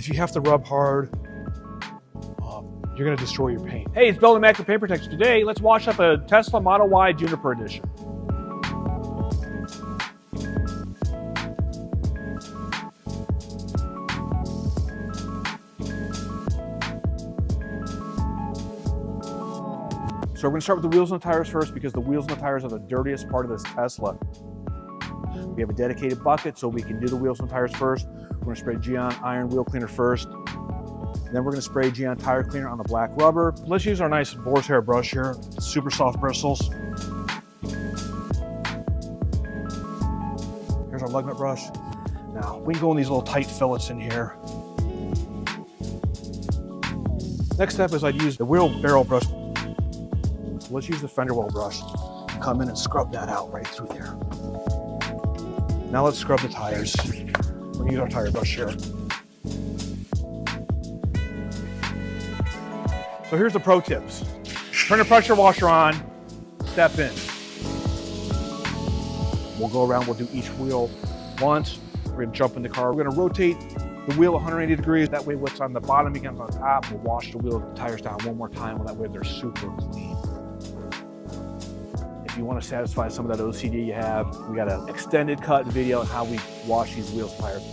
If you have to rub hard, you're gonna destroy your paint. Hey, it's Bill, Immaculate Paint Protection. Today, let's wash up a Tesla Model Y Juniper Edition. So we're gonna start with the wheels and the tires first because the wheels and the tires are the dirtiest part of this Tesla. We have a dedicated bucket so we can do the wheels and tires first. We're gonna spray Geon Iron Wheel Cleaner first. Then we're gonna spray Geon Tire Cleaner on the black rubber. Let's use our nice boar's hair brush here, super soft bristles. Here's our lug nut brush. Now, we can go in these little tight fillets in here. Next step is I'd use the wheel barrel brush. Let's use the fender well brush. Come in and scrub that out right through there. Now let's scrub the tires. We're gonna use our tire brush here. So here's the pro tips. Turn the pressure washer on, step in. We'll go around, we'll do each wheel once. We're gonna jump in the car. We're gonna rotate the wheel 180 degrees. That way what's on the bottom becomes on top. We'll wash the wheel and tires down one more time. That way they're super clean. If you want to satisfy some of that OCD you have, we got an extended cut video on how we wash these wheels and tires.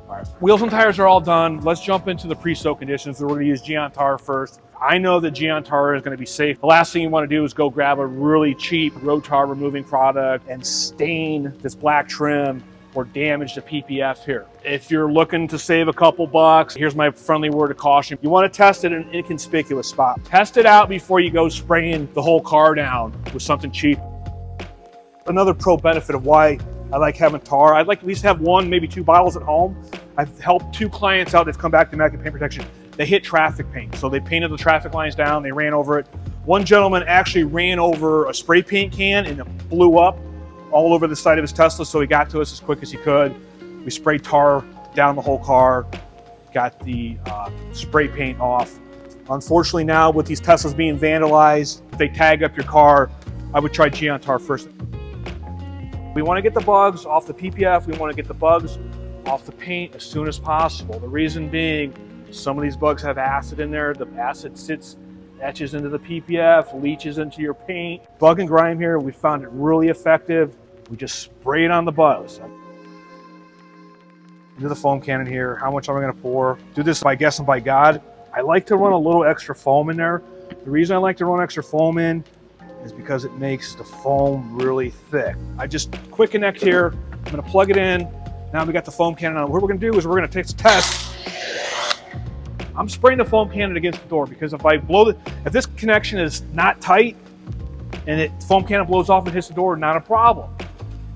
All right, wheels and tires are all done. Let's jump into the pre-soak conditions. We're going to use Geon Tar first. I know that Geon Tar is going to be safe. The last thing you want to do is go grab a really cheap road tar removing product and stain this black trim or damage the PPF here. If you're looking to save a couple bucks, here's my friendly word of caution. You want to test it in an inconspicuous spot. Test it out before you go spraying the whole car down with something cheap. Another pro benefit of why I like having tar, I'd like at least have one, maybe two bottles at home. I've helped two clients out that've come back to Immaculate Paint Protection. They hit traffic paint. So they painted the traffic lines down, they ran over it. One gentleman actually ran over a spray paint can and it blew up all over the side of his Tesla, so he got to us as quick as he could. We sprayed tar down the whole car, got the spray paint off. Unfortunately now with these Teslas being vandalized, if they tag up your car, I would try Geon Tar first. We want to get the bugs off the PPF, we want to get the bugs off the paint as soon as possible. The reason being, some of these bugs have acid in there, the acid etches into the PPF, leaches into your paint. Bug and grime here, we found it really effective. We just spray it on the bugs. Into the foam cannon here, how much am I gonna pour? Do this by guess and by God. I like to run a little extra foam in there. The reason I like to run extra foam in is because it makes the foam really thick. I just quick connect here, I'm gonna plug it in. Now we got the foam cannon on. What we're gonna do is we're gonna take this test. I'm spraying the foam cannon against the door because if I blow if this connection is not tight and the foam cannon blows off and hits the door, not a problem.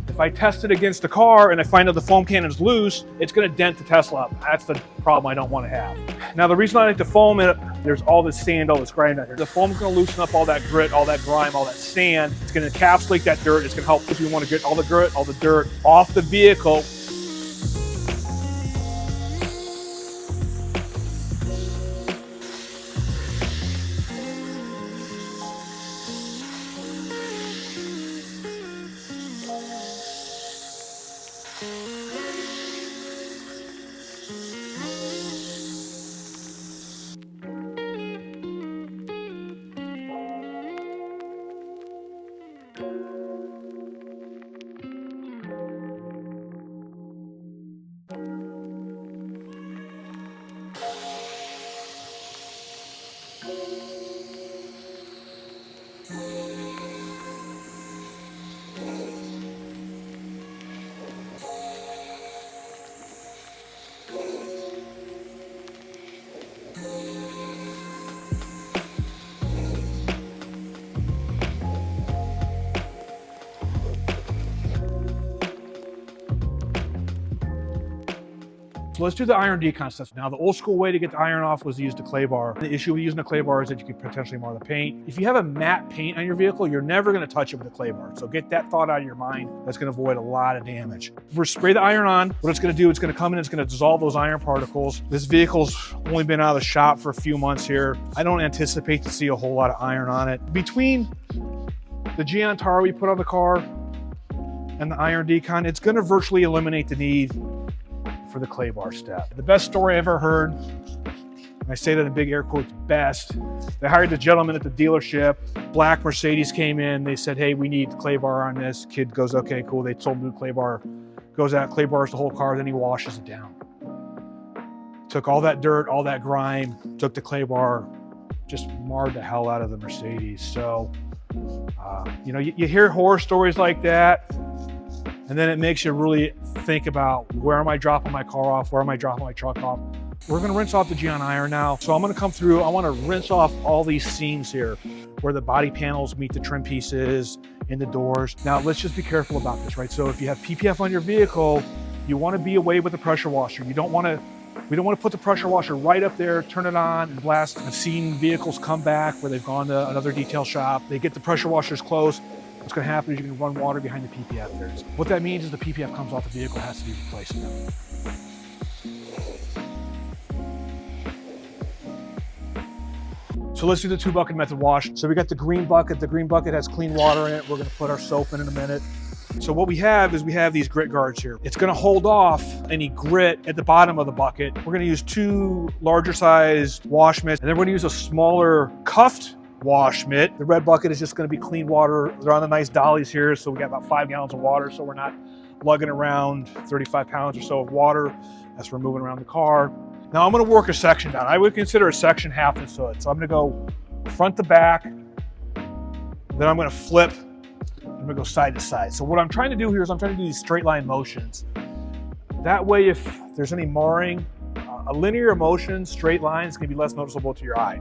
If I test it against the car and I find out the foam cannon is loose, it's gonna dent the Tesla up. That's the problem I don't wanna have. Now the reason I like to foam it, there's all this sand, all this grime out here. The foam is gonna loosen up all that grit, all that grime, all that sand. It's gonna encapsulate that dirt. It's gonna help if you wanna get all the grit, all the dirt off the vehicle. So let's do the iron decon stuff. Now, the old school way to get the iron off was to use the clay bar. The issue with using the clay bar is that you could potentially mar the paint. If you have a matte paint on your vehicle, you're never gonna touch it with a clay bar. So get that thought out of your mind. That's gonna avoid a lot of damage. If we spray the iron on, what it's gonna do, it's gonna come in, it's gonna dissolve those iron particles. This vehicle's only been out of the shop for a few months here. I don't anticipate to see a whole lot of iron on it. Between the Geon tar we put on the car and the iron decon, it's gonna virtually eliminate the need for the clay bar step. The best story I ever heard, and I say that in big air quotes, best, they hired the gentleman at the dealership. Black Mercedes came in, they said, hey, we need clay bar on this. Kid goes, okay, cool. They sold him the clay bar, goes out, clay bars the whole car, then he washes it down. Took all that dirt, all that grime, took the clay bar, just marred the hell out of the Mercedes. So, you know, you hear horror stories like that, and then it makes you really think about, where am I dropping my car off? Where am I dropping my truck off? We're gonna rinse off the Geon iron now. So I'm gonna come through, I wanna rinse off all these seams here, where the body panels meet the trim pieces, in the doors. Now, let's just be careful about this, right? So if you have PPF on your vehicle, you wanna be away with the pressure washer. We don't wanna put the pressure washer right up there, turn it on and blast. I've seen vehicles come back where they've gone to another detail shop. They get the pressure washers close. What's gonna happen is you're gonna run water behind the PPF there. What that means is the PPF comes off the vehicle, has to be replaced now. So let's do the 2-bucket method wash. So we got the green bucket. The green bucket has clean water in it. We're gonna put our soap in a minute. So what we have is we have these grit guards here. It's gonna hold off any grit at the bottom of the bucket. We're gonna use 2 larger sized wash mitts, and then we're gonna use a smaller cuffed wash mitt. The red bucket is just gonna be clean water. They're on the nice dollies here, so we got about 5 gallons of water, so we're not lugging around 35 pounds or so of water as we're moving around the car. Now I'm gonna work a section down. I would consider a section half this hood. So I'm gonna go front to back, then I'm gonna flip, I'm gonna go side to side. So what I'm trying to do here is I'm trying to do these straight line motions. That way, if there's any marring, a linear motion, straight line, is gonna be less noticeable to your eye.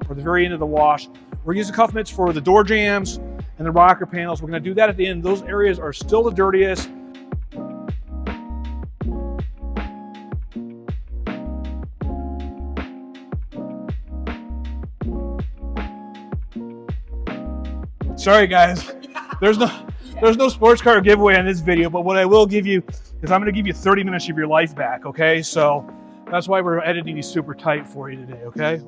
For the very end of the wash, we're using cuff mitts for the door jambs and the rocker panels. We're gonna do that at the end. Those areas are still the dirtiest. Sorry guys, there's no sports car giveaway on this video, but what I will give you is I'm gonna give you 30 minutes of your life back, okay? So that's why we're editing these super tight for you today, okay?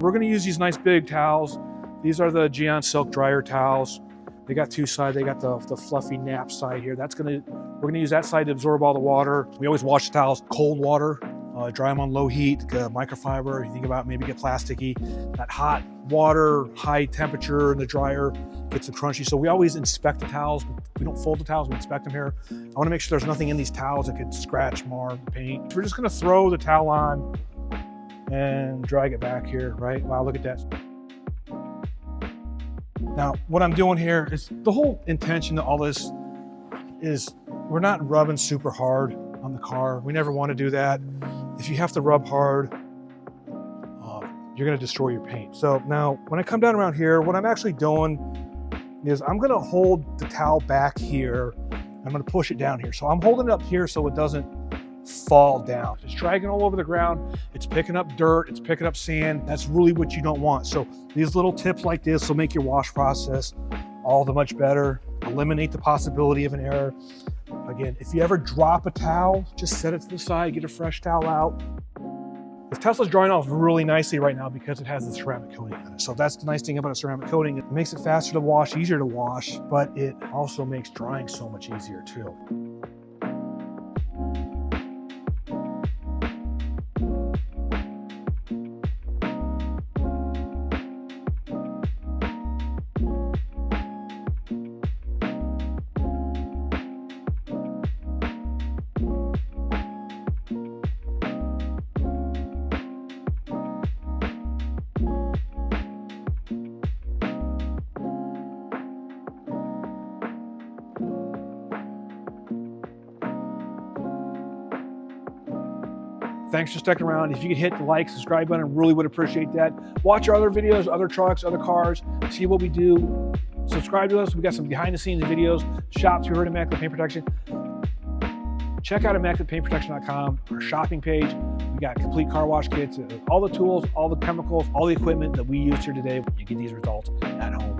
We're gonna use these nice big towels. These are the Geon Silk Dryer towels. They got 2 sides. They got the fluffy nap side here. We're gonna use that side to absorb all the water. We always wash the towels cold water, dry them on low heat, microfiber. You think about maybe get plasticky. That hot water, high temperature in the dryer gets them crunchy. So we always inspect the towels. We don't fold the towels, we inspect them here. I wanna make sure there's nothing in these towels that could scratch, mar the paint. We're just gonna throw the towel on and drag it back here, right? Wow, look at that. Now, what I'm doing here is, the whole intention of all this is we're not rubbing super hard on the car. We never want to do that. If you have to rub hard, you're gonna destroy your paint. So now, when I come down around here, what I'm actually doing is I'm gonna hold the towel back here. I'm gonna push it down here. So I'm holding it up here so it doesn't fall down. It's dragging all over the ground. It's picking up dirt. It's picking up sand. That's really what you don't want. So these little tips like this will make your wash process all the much better. Eliminate the possibility of an error. Again, if you ever drop a towel, just set it to the side, get a fresh towel out. The Tesla's drying off really nicely right now because it has the ceramic coating on it. So that's the nice thing about a ceramic coating. It makes it faster to wash, easier to wash, but it also makes drying so much easier too. Thanks for sticking around. If you could hit the like, subscribe button, really would appreciate that. Watch our other videos, other trucks, other cars, see what we do. Subscribe to us. We got some behind the scenes videos, shops we heard Immaculate Paint Protection. Check out immaculatepaintprotection.com, our shopping page. We got complete car wash kits, all the tools, all the chemicals, all the equipment that we use here today. You get these results at home.